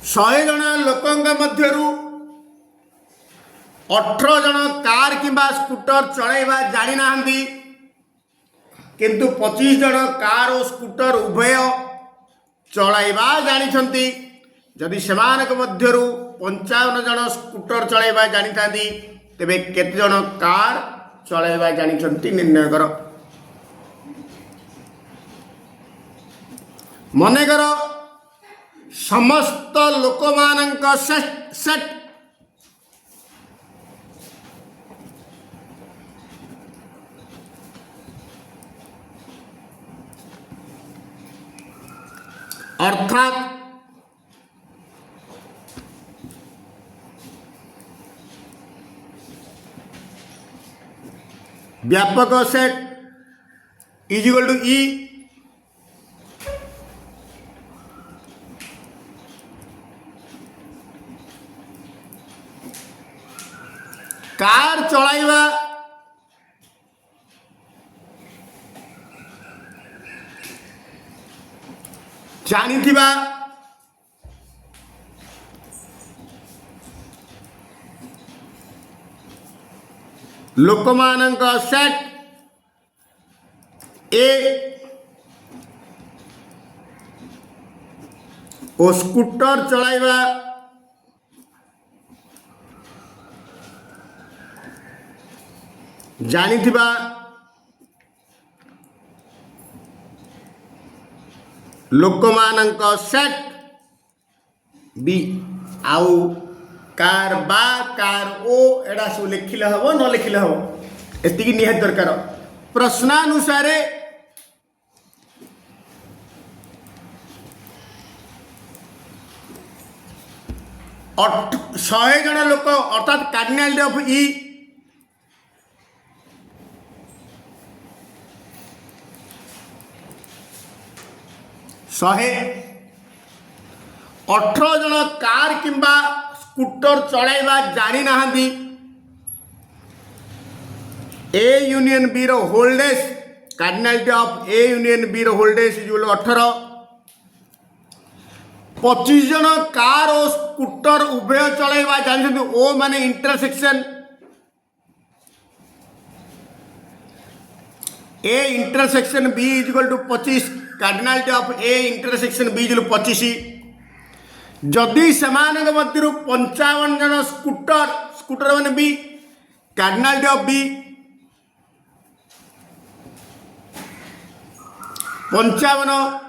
100 जन लोकों मध्यरु 18 जन कार किंबा स्कूटर चलैबा जानी नाहंती, किंतु 25 जन कार और स्कूटर उभय चलैबा जानिछंती। जदि सेमानक मध्यरु 55 जन स्कूटर चलैबा जानी थांती तेबे केते जन कार चलैबा जानिछंती निर्णय कर। मने कर समस्त लोक मानक सेट अर्थात व्यापक set is equal to E car चलाइबा जानिथिबा लोकमानंक सेट ए ओ स्कूटर चलाइबा जानिथिबा लोकमानंक सेट बी आउ कार बा कार ओ एडा सब लिखिले हबो न लिखिले हबो एतिकी निहात दरकार। प्रश्नानुसार 100 जन लोक अर्थात कार्डिनल ऑफ ई 18 जन कार किंबा स्कूटर चलाइबा जानी नाहंती। ए यूनियन बी रो होल्डेज cardinality of A union B रो होल्डेज इज 18। 25 जन कार और स्कूटर उभय चलाइबा जानी ओ माने intersection A intersection B is equal to 25 cardinality of A intersection B is 25। जदि सेमानक मध्यरु 55 जन स्कूटर माने बी कार्डिनलिटी ऑफ बी 55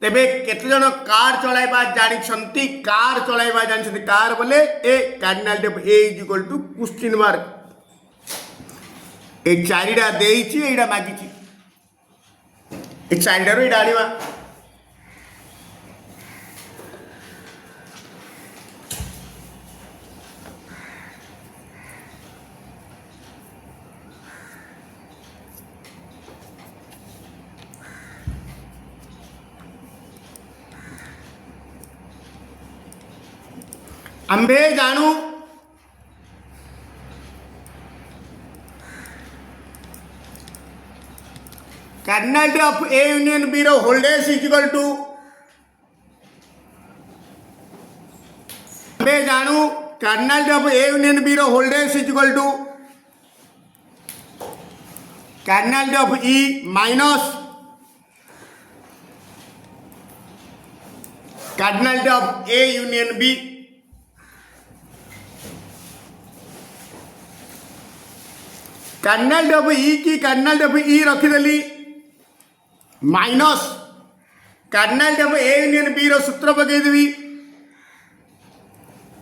तेबे केते जन कार चलाइबा जानिछंती कार चलाइबा जानिछंती कार बोले A cardinality of A is equal to question mark ए चारिडा देइछि एडा मागिछि ए चारिडा रो एडा आनिबा। आंबे जानू cardinality of A union B रो होल्डेज इज इक्वल टू आंबे जानू cardinality of A union B रो होल्डेज is equal to cardinality of E minus cardinality of A union B. Cardinality of E की कार्डिनलिटी ऑफ ई रखिदेली minus cardinality of A union B रो सूत्र पकईदेवी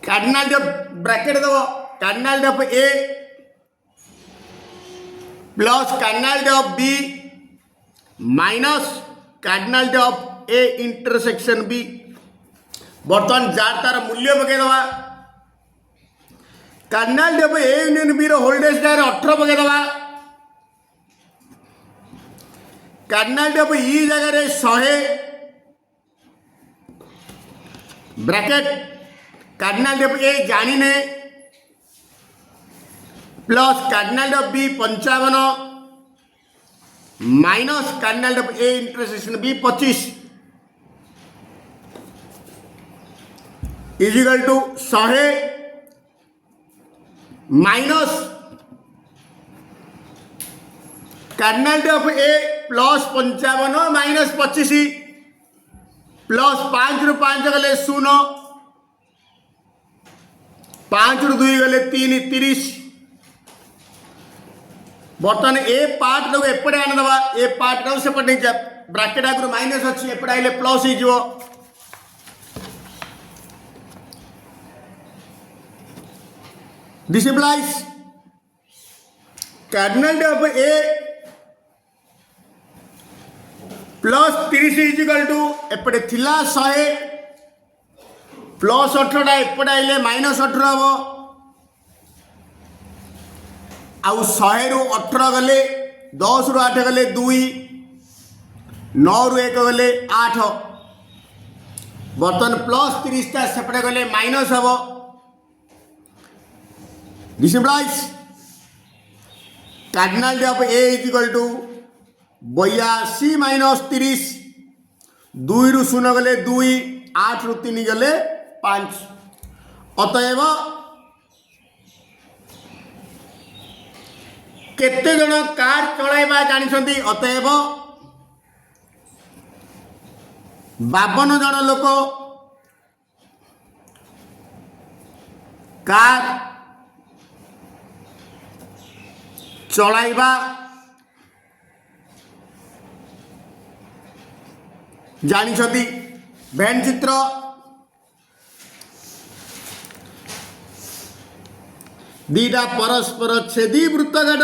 cardinality of bracket दब cardinality of A plus cardinality of B minus cardinality of A intersection B. बर्तमान जार तार मूल्य पकईदबा cardinality of A union B रो होल्डेज डायर 18 पकईदबा कार्डिनलिटी ऑफ ई जगह 100 ब्रैकेट कार्डिनलिटी ऑफ ए जानी ने plus cardinality of B 55 minus cardinality of A intersection B 25 is equal to 100 minus cardinality of A plus 55 minus 25 plus 5 रु 5 गले 0 5 रु 2 गले 3 30 बर्तमान ए पार्ट लोग एपटे आने दबा ए पार्ट लोग सेपटे ब्रैकेट आगु माइनस अच्छी एपटे आइले प्लस हो this implies cardinality of A plus 30 is equal to एपटे थिला 100 प्लस 18 एपटे आइले माइनस 18 हम आउ 100 रु 18 गले 10 रु 8 गले 2 9 रु 1 गले 8 बर्तन प्लस 30 टा सेपटे गले माइनस हम this implies cardinality of A equal to 82 minus 30 2 रु 0 गले 2 8 रु 3 गले 5 अतएव केते जन कार चलाइबा जानिछंती अतएव 52 जन लोक कार चलाइबा जानिछंती भैन चित्र दीटा परस्पर छेदी वृत्तघट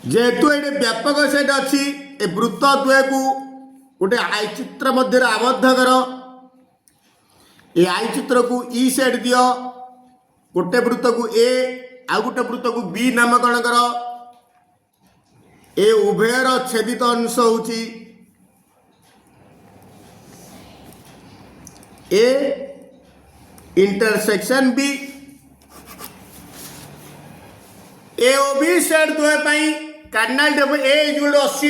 जेहेतु ये व्यापक सेट अच्छी ए वृत्त द्वय को गोटे आई चित्र मध्य आबद्ध कर ए आई चित्र को ई सेट दियो गोटे वृत्त को ए आ गोटे वृत्त को बी नामकरण कर ए उभयर छेदित अंश होची ए इंटरसेक्शन बी ए ओ बी सेट द्वय पाई cardinality of A equal to 80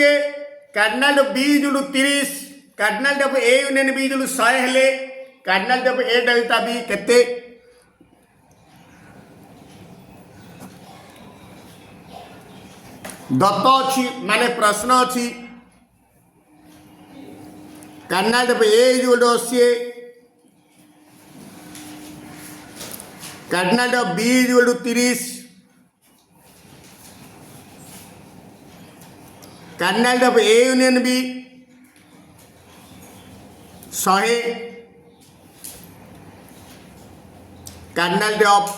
cardinality of B equal to 30 cardinality of A union B equal to 100 हेले cardinality of A delta B केते दत्त अच्छी माने प्रश्न अच्छी cardinality of A equal to 80 cardinality of B equal to 30 cardinality of A union B 100 cardinality of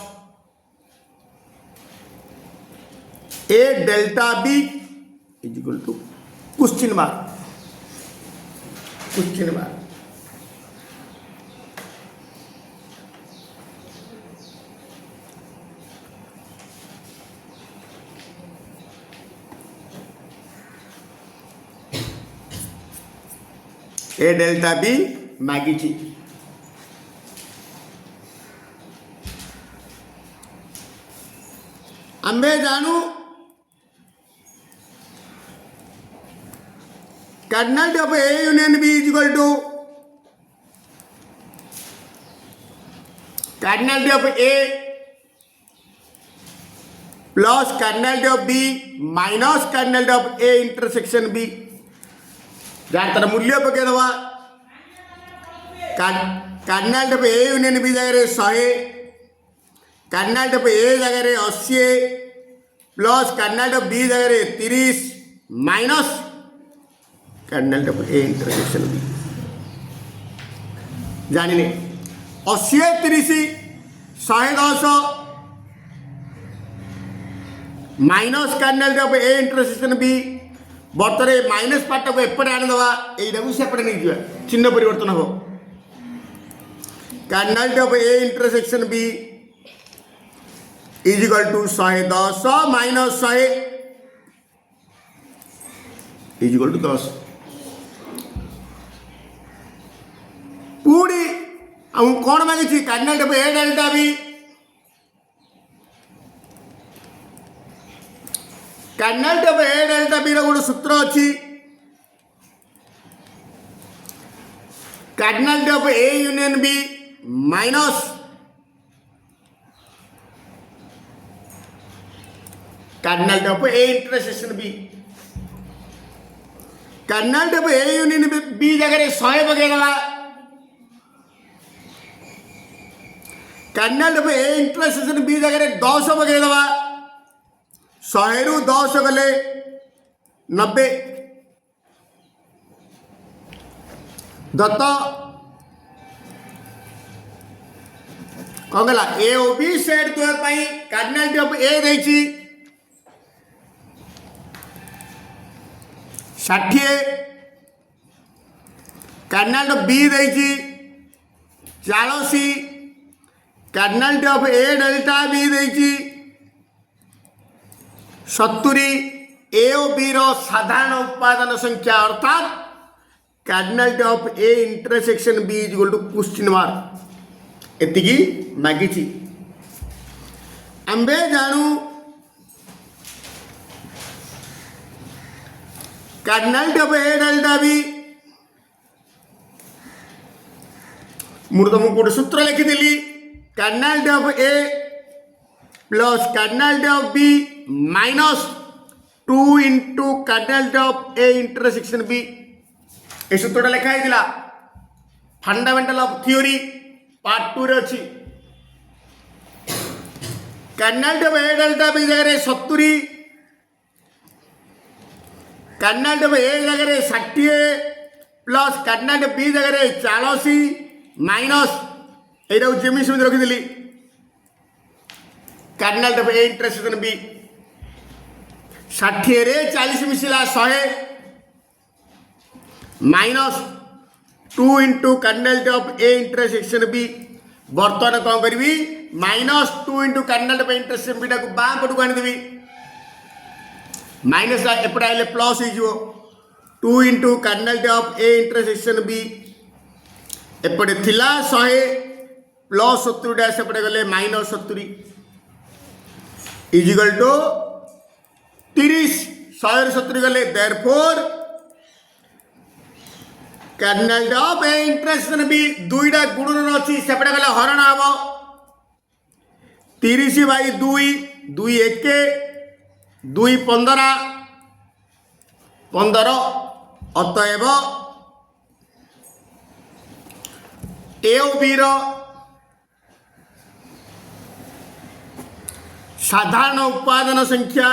A delta B is equal to question mark A delta B मागिची आम्बे जानू cardinality of A union B is equal to cardinality of A plus cardinality of B minus cardinality of A intersection B जार तर मूल्य पके दवा cardinality of A union B जगह 100 cardinality of A जगह 80 प्लस कार्डिनालिटी ऑफ बी जगह 30 minus cardinality of A intersection B जानिने 80 30 110 minus cardinality of A intersection B बर्तरे माइनस पार्ट को एपटे आने दवा यही सेपटे नहीं जा चिन्ह परिवर्तन हम cardinality of A intersection B is equal to 110 minus 100 is equal to 10 पूरी कौन मांगी cardinality of A delta B cardinality of A delta B रो गोटे सूत्र अच्छी cardinality of A union B minus cardinality of A intersection B cardinality of A union B जगह 100 पकईदे cardinality of A intersection B जगह 10 पकईदे 100 रु 10 गले 90 दत्त कौन गला ए ओ बी सेट तो कार्डिनालिटी ऑफ ए देछि 60 कार्डिनालिटी ऑफ बी देछि 40 cardinality of A delta B देछि 70 ए ओ बी रो साधारण उत्पादन संख्या अर्थात cardinality of A intersection B is equal to question mark एतिकी मागिछि आंबे जानू cardinality of A delta B मुझे तुमको गोटे सूत्र लिखिदी cardinality of A plus cardinality of B minus 2 into cardinality of A intersection B ए सूत्रटा लिखाई फंडामेंटल ऑफ थ्योरी पार्ट 2 रे अच्छी cardinality of A delta B जगह 70 कार्डिनालिटी ऑफ ए जगह 60 प्लस कार्डिनालिटी ऑफ बी जगह 40 माइनस एटा जेमी सेमी रखिदी cardinality of A intersection B 60 रे 40 मिसिला 100 minus 2 into cardinality of A intersection B बर्तमान कौन करी minus 2 into cardinality of A intersection B टाक बाँ पटक आनीदेवी माइनस एपटे आइले प्लस हो 2 into cardinality of A intersection B एपटे थिला 100 प्लस 70 सेपटे गले माइनस 70 इजिकल टू 30 100 70 गले therefore cardinality of A intersection B दुईटा गुणन अच्छी सेपटे गले हरण हम 30 बाई 2 2 1 2 15 15 अतएव ए ओ बी रो साधारण उत्पादन संख्या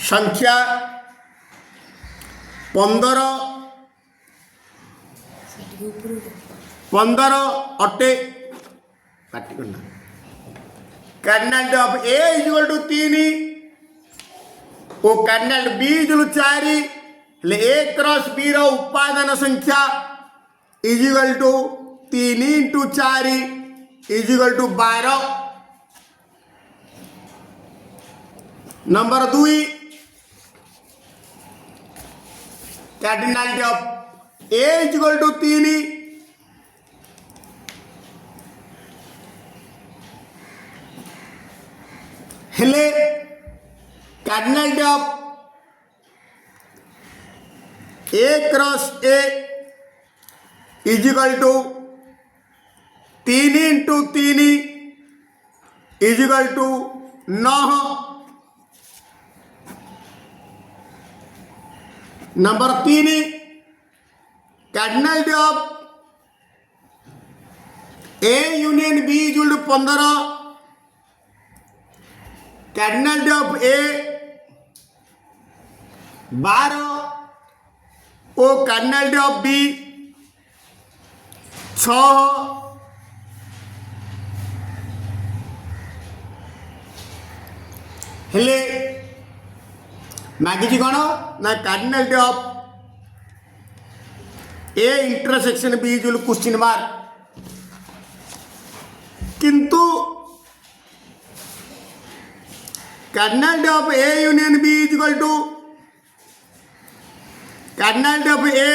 संख्या 15 अटे cardinality of A is equal to 3 और cardinality B is equal to 4 ले ए क्रॉस बी रो उत्पादन संख्या is equal to 3 into 4 is equal to 12 number 2 cardinality of A is equal to 3 हेले cardinality of A cross A is equal to 3 into 3 is equal to 9 number 3 cardinality of A union B is equal to 15 cardinality of ए 12 और cardinality of B 6 हेले मागिची कौन ना cardinality of A intersection B is equal question mark किंतु cardinality of A union B is equal to cardinality of A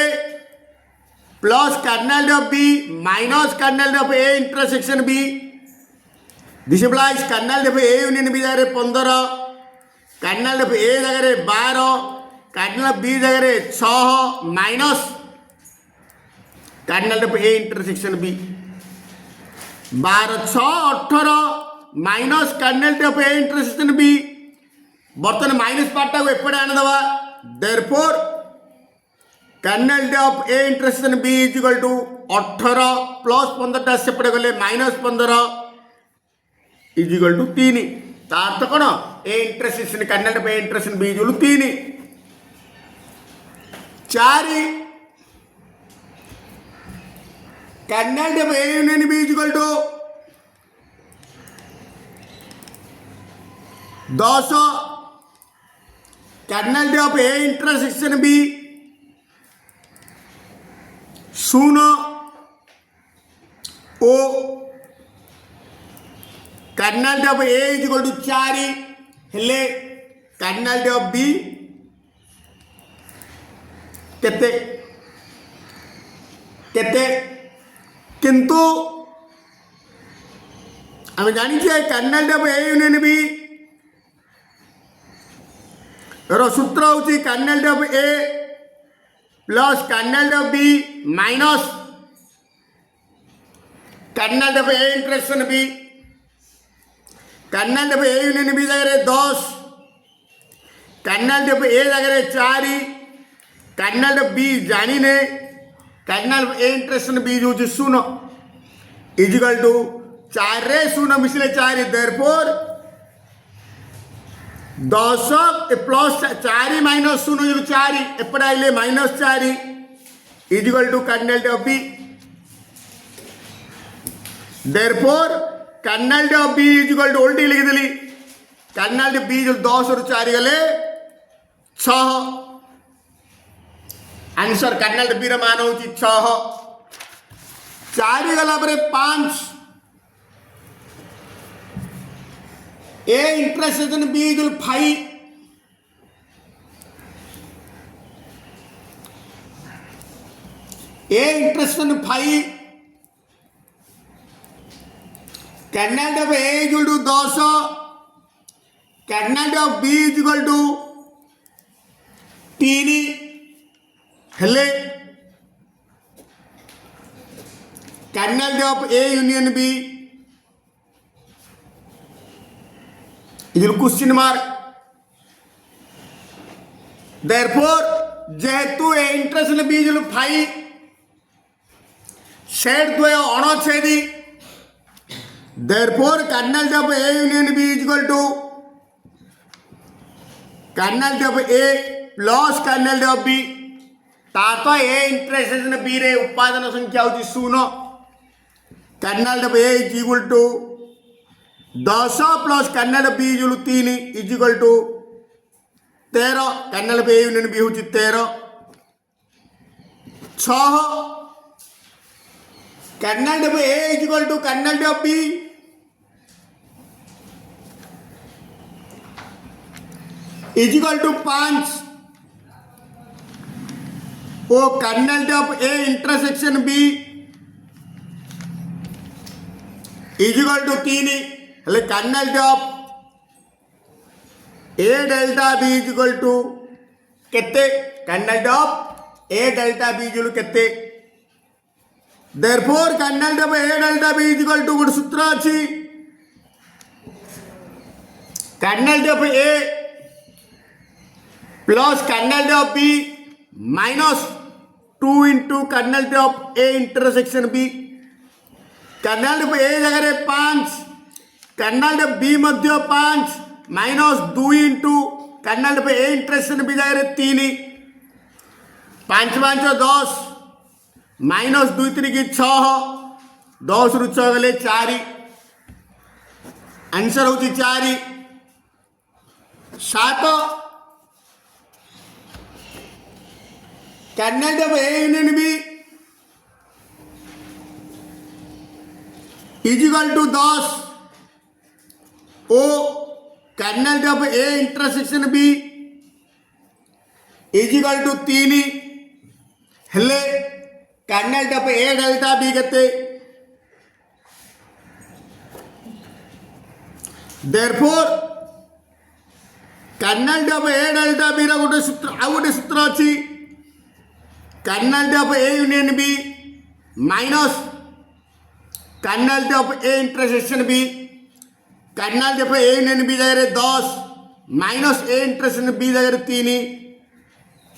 plus kernel of B minus kernel of A intersection B this implies kernel of A union B जगह 15 kernel of A जगह 12 kernel of B जगह 6 minus kernel of A intersection B 12 6 18 minus kernel of A intersection B बर्तमान minus पार्टा को एपटे आनीदवा therefore kernel of A intersection B is equal to 18 plus 15 सेपटे गले माइनस 15 इज इक्वल टू 3 तार अर्थ कौन A intersection kernel of A intersection B is equal to 3 4 kernel of A union B is equal to 10 kernel of A intersection B 0 ओ kernel of A is equal to 4 हेले kernel of B केते केते किंतु आम जानी kernel of A union B सूत्र हूँ kernel of A plus kernel of B minus kernel of A intersection B kernel of A union B जगह 10 kernel of A जगह 4 कर्नेल ऑफ बी जानी ने kernel of A intersection B हूँ 0 is equal to 4 रे 0 मिसले 4 therefore 10 plus 4 minus 0 4 एपटे आइले minus 4 is equal to kernel of B therefore kernel of B is equal to उल्टी लिखिदेली कर्नेल ऑफ बी जो 10 रु 4 गले 6 आंसर कर्नेल ऑफ बी मान हूँ 6 4 गला 5 A intersection B is 5 A intersection 5 kernel of A is to 10 kernel of B is equal to 3 हेले kernel of A union B question mark therefore जेहेतु A intersection B 5 set द्वय अणछेदी therefore kernel of A union B is equal to kernel of A plus kernel of B तार तो ए intersection B रे उत्पादन संख्या होची 0 kernel of A is equal to 10 plus kernel of B is 3 is equal to 13 kernel of A union B होची 13 6 kernel of A is equal to kernel of B is equal to 5 ओ kernel of A intersection B is equal to 3 हेले kernel of A delta B is equal to केते kernel of A delta B is केते therefore kernel of A delta B is equal to गोटे सूत्र अछि kernel of A plus kernel of B minus 2 into kernel of A intersection B kernel of A जगह 5 kernel of B मध्य 5 minus 2 into kernel of A intersection B जगह 3 5 5 10 minus 2 3 की 6 10 रु 6 गले 4 answer होची 4 7 kernel of A union B is equal to 10 ओ kernel of A intersection B is equal to 3 हेले kernel of A delta B केते therefore kernel of A delta B रो गोटे सूत्र आ गोटे सूत्र अछि kernel of A union B minus kernel of A intersection B kernel of A union B जगह 10 माइनस ए इंटरसेक्शन बी जगह 3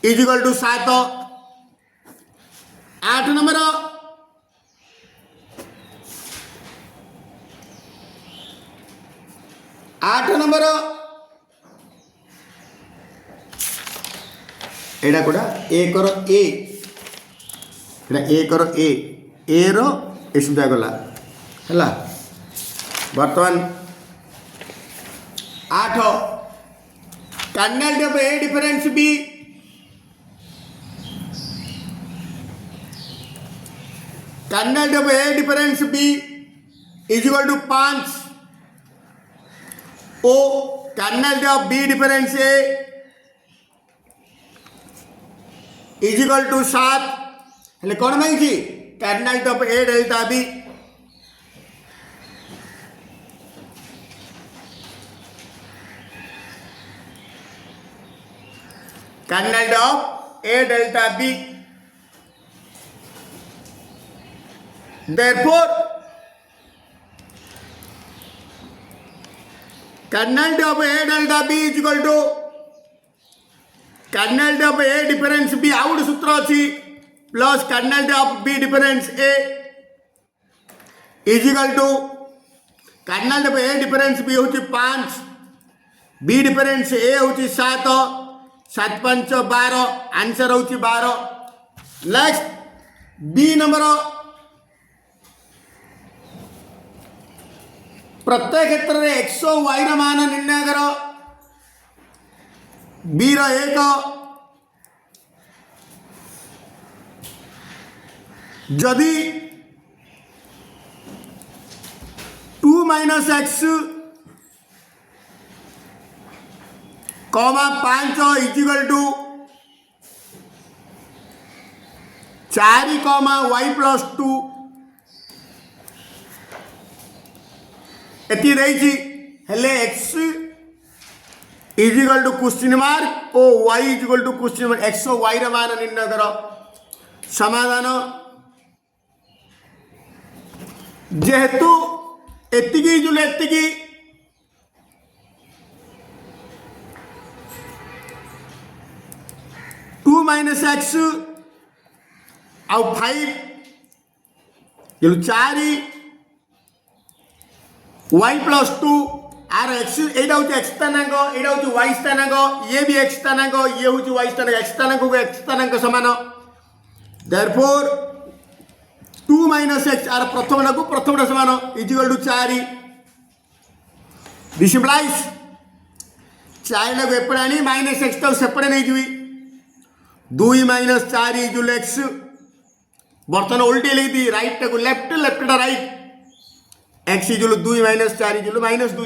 इज इक्वल टू 7 8 नंबर एटा कोडा ए करो ए एटा ए करो ए रो ए सुधा गला हला वर्तमान 8 kernel of A difference B kernel of A difference B is equal to 5 ओ kernel of B difference A is equal to 7 हेले कौन मांगी kernel of A delta B kernel of A delta B therefore kernel of A delta B is equal to kernel of A difference B out सूत्र अच्छी plus kernel of B difference A is equal to kernel of A difference B हूँ 5 B difference ए हूँ 7 7 5 12 answer हूँ 12 next B number प्रत्येक क्षेत्र में x और y मान निर्णय करो बी रो 1 जदि 2 minus x comma 5 is equal to 4 comma y plus 2 एति रही हेले x is equal to question mark और y is equal to question mark x और वाई मान निर्णय करो समाधान जेहेतु एतिकी जो एतिकी 2 माइनस एक्स आउ 5 ये 4 वाई प्लस 2 आर एक्स एटा हूँ एक्स स्थानांक एटा हूँ वाई स्थानांक ये भी एक्स स्थानांक ये हूँ वाई स्थानांक एक्स स्थानांक को एक्स स्थानांक समान देयरफॉर 2 माइनस एक्स आर प्रथमटा को प्रथमटा समान is equal to 4 this implies 4 को एपटे आनी माइनस एक्स तो सेपटे नहीं जी 2 माइनस 4 इज एक्स बर्तमान उल्टी लिखी राइट को left left right x is 2 minus 4 is minus 2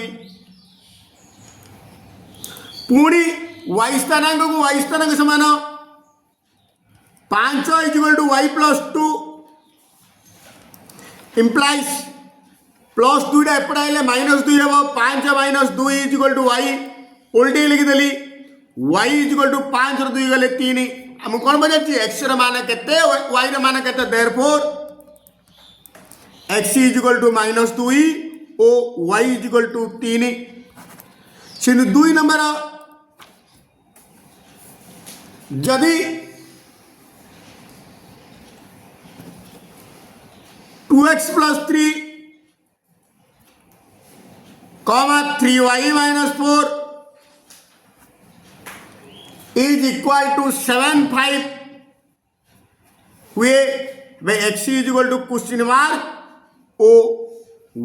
पुणी वाई स्थानांक को वाई स्थानांक समान 5 is equal to y plus 2 implies plus 2 एपटे आइले माइनस 2 हम 5 minus 2 is equal to y उल्टी लिखिदेली वाई इज इक्वल टू 5 रो 2 गले 3 हम कौन बजाची एक्स मान केते वाई मान केते therefore x is equal to minus 2 ओ वाई इज इक्वल टू 3 सिंधु 2 नंबर जदि 2x plus 3 comma 3y minus 4 is equal to 7 5 हुए वे x is equal to question mark ओ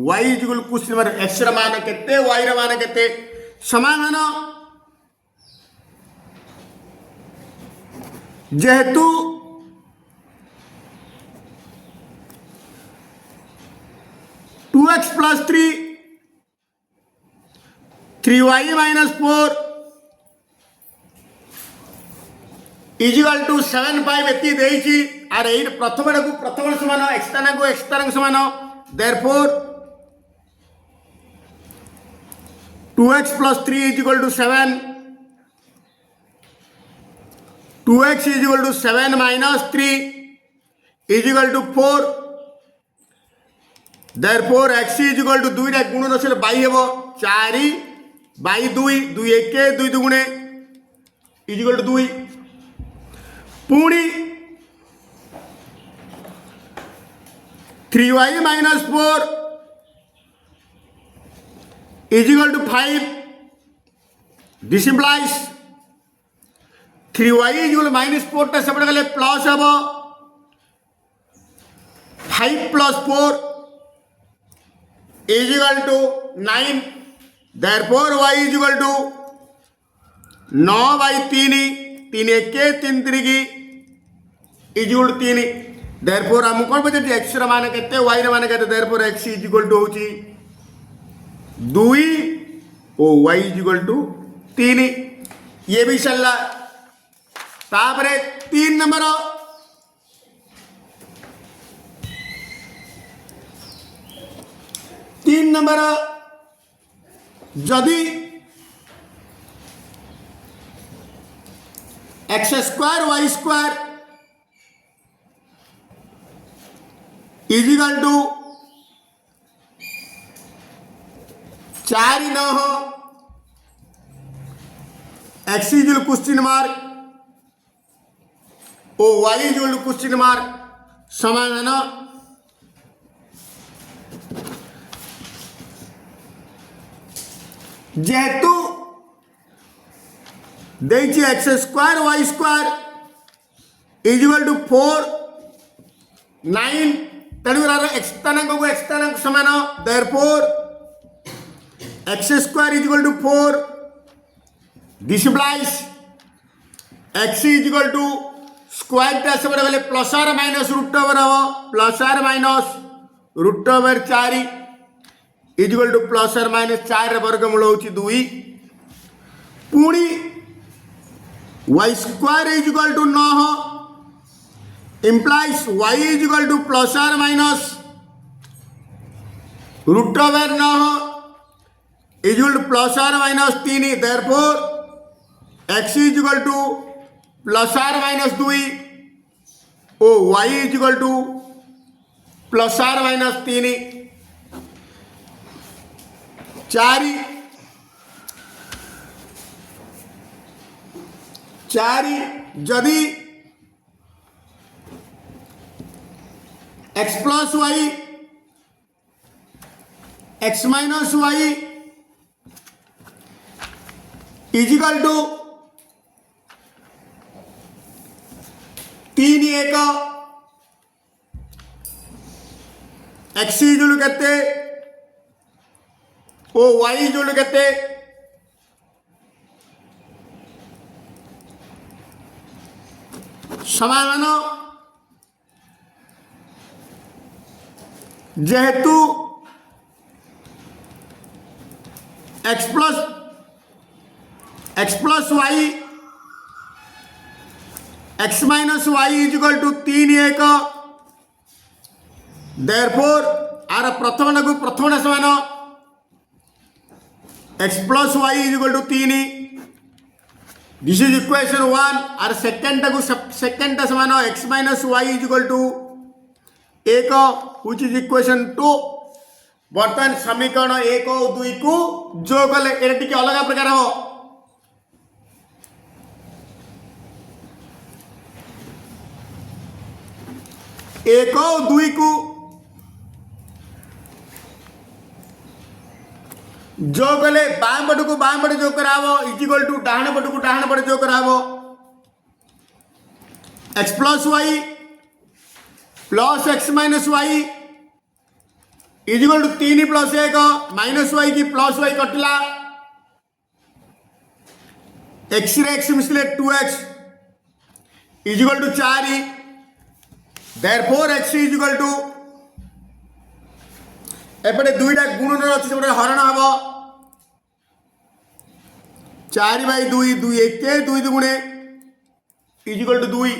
y is equal question mark x मान केते y मान केते समाधान जेहेतु 2x plus 3 3y minus 4 is equal to 7 5 एति देइछि आर एट प्रथम को प्रथम समान एक्सटर्नल को एक्सटर्नल समान therefore 2x plus 3 is equal to 7. 2x is equal to 7 minus 3 is equal to 4. Therefore x is equal to 2 गुण नसले बाई हेब 4 बाई 2 2 1 2 2 गुणे is equal to 2 पुणी 3y minus 4 is equal to 5. This implies 3y is equal to minus 4 टा सेपटे गले plus हम 5 plus 4 is equal to 9. Therefore y is equal to 9 by 3 3 1 3 3 की is equal to 3. Therefore हम कौन बचे x रा मान केते y रा मान केते therefore x is equal to होची 2 ओ y इज इक्वल टू 3. ये भी चल रहा. तापरे 3 नंबर जदि x square y square is equal to 4 ही न हो x is equal question mark ओ y is equal question mark समाधान जेहेतु देखिए x square y square is equal to 4 9 तेणु एक्सटर्नल को एक्सटर्नल समान therefore x square is equal to 4. This implies x is equal to square टा से बड़े plus are minus root over हम plus are minus root over 4 is equal to plus are minus 4 वर्गमूल होची 2 पुणी y square is equal to 9 implies y is equal to plus are minus root over 9 is equal to plus r minus 3. Therefore x is equal to plus r minus 2 o y is equal to plus r minus 3. 4 जदि x plus y x minus y is equal to 3 1 x equal कहते ओ Y इजुल कहते समाधान जेहेतु x plus y x minus y is equal to 3 1 therefore are प्रथम को प्रथम समान x plus y is equal to 3. This is equation 1. आर सेकंड को सेकंड समान x minus y is equal to 1 which is equation 2. बर्तमान समीकरण 1 और 2 को जो कले एटा टिके अलग प्रकार हो 1 और 2 को जो कले बाम पट को बाम पट जो करावो इज इक्वल टू डाहण पट को डाहण पट जो करावो x plus y plus x minus y is equal to 3 plus 1 minus y की प्लस y कटला x रे x मिसले 2x is equal to 4. Therefore x is equal to एपटे दुईटा गुण अच्छे से हरण हम 4 by 2 2 1 2 गुणे इज इक्वल टू 2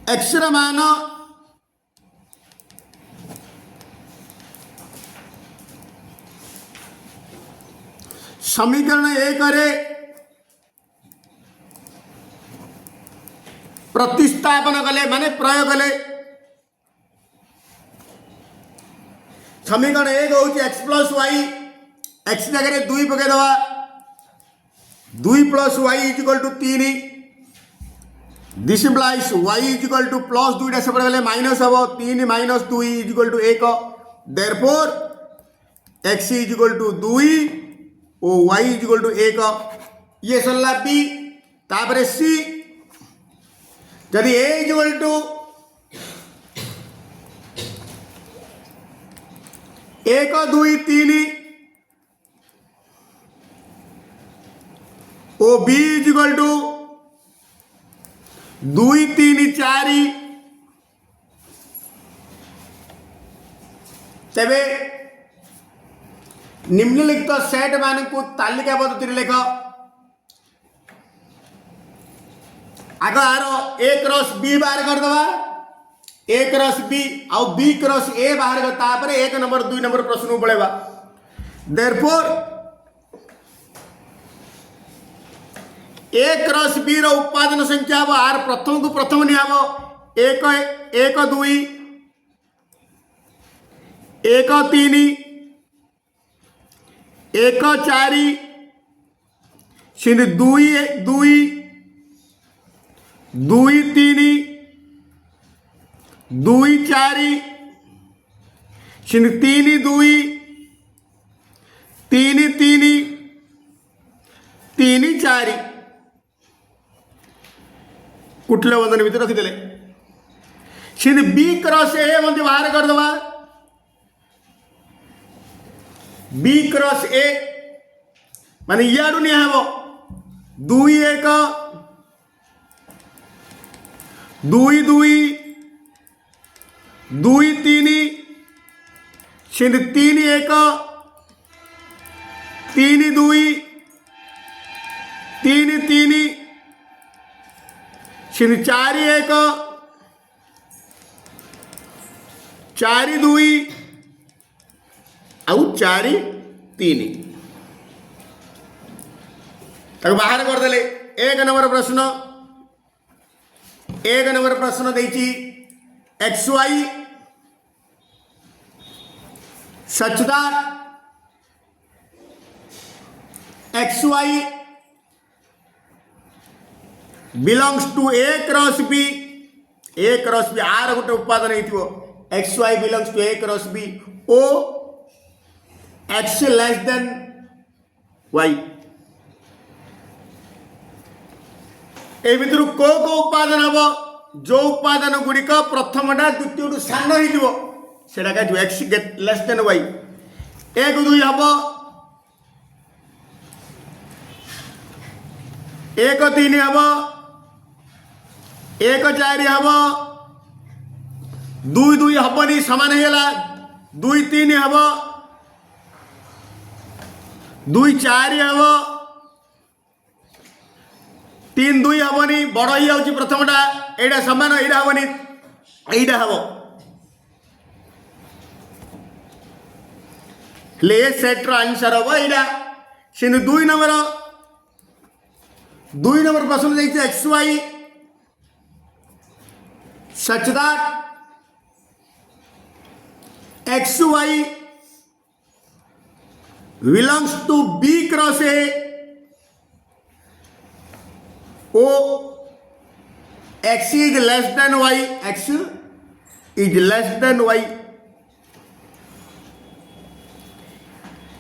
एक्स मान समीकरण 1 रे प्रतिस्थापन कले माने प्रयोग कले समीकरण 1 हूँ एक्स प्लस वाई एक्स जगह 2 पकई दवा 2 plus y is equal to 3 this implies y is equal to plus 2 सेपटे गले माइनस हम 3 minus 2 is equal to 1 therefore x is equal to 2 और वाई इज इक्वल टू 1 ये सरला बी तापर C जदि ए इज इक्वल टू 1 2 3 ओ B is equal to 2 3 4 तेबे निम्नलिखित सेट मान को तालिका पद्धति लेख आग आर ए क्रॉस बी बाहर करदवा ए क्रॉस बी आउ बी क्रॉस ए बाहर कर तापर 1 नंबर 2 नंबर प्रश्न को पळेबा देयरफॉर ए क्रॉस बी रो उत्पादन संख्या हम आर प्रथम को प्रथम निहब 1 1 2 1 3 1 4 सिंध 2 2 2 3 2 4 सिंध 3 2 3 3 3 4 कुठले वंदन भितर रखिदेले सिंध बी क्रॉस ए मध्ये बाहर कर दवा बी क्रॉस ए माने याडू नि हबो 2 1 2 2 2 3 सिंध 3 1 3 2 3 3 सिंध 4 1 4 2 आउ 4 3 तक बाहर करदेले 1 नंबर प्रश्न देछि x y such that x y belongs to A cross B आर गोटे उत्पादन हो x y belongs to A cross B ओ एक्स लेस देन वाई ए भितर को उत्पादन हम जो उत्पादन गुड़िक प्रथमटा द्वितीय सान होटा कह एक्स लेस देन वाई 1 2 हम 1 3 हम 1 4 हम 2 2 हबनी सामान होगा 2 3 हम 2 4 हम 3 2 हबनी बड़ ही जाऊँगी प्रथमटा एटा सामान यहाँ हबनी यहाँ हम ले सेट्र आंसर हम यहाँ से 2 नंबर प्रश्न देखिए x y such that x y belongs to B cross A O x is less than y x is less than y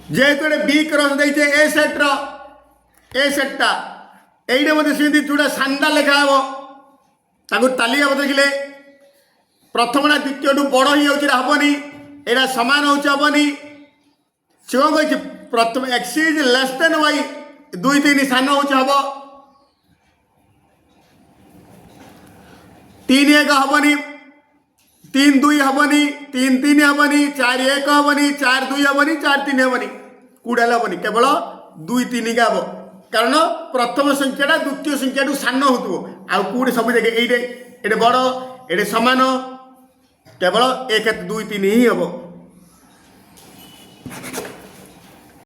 जेते बी क्रॉस देते ए सेट्टा एइडे मते सेंती जोड़ा सांडा लेखा हबो ताकू तालिका देखिले प्रथमटा द्वितीय बड़ ही होनी एटा सामान होनी से कौन कही प्रथम x is less than y 2 3 सान हम 3 1 हबनी 3 2 हबनी 3 3 हबनी 4 1 हबनी 4 2 हबनी 4 3 हबनी कूड़ा हबनी केवल 2 3 का हम कारण प्रथम संख्याटा द्वितीय संख्या सान हो कूड़े सब जगह ये बड़ ଏଠି ସମାନ କେବଳ 1 2 3 ହିଁ ହେବ।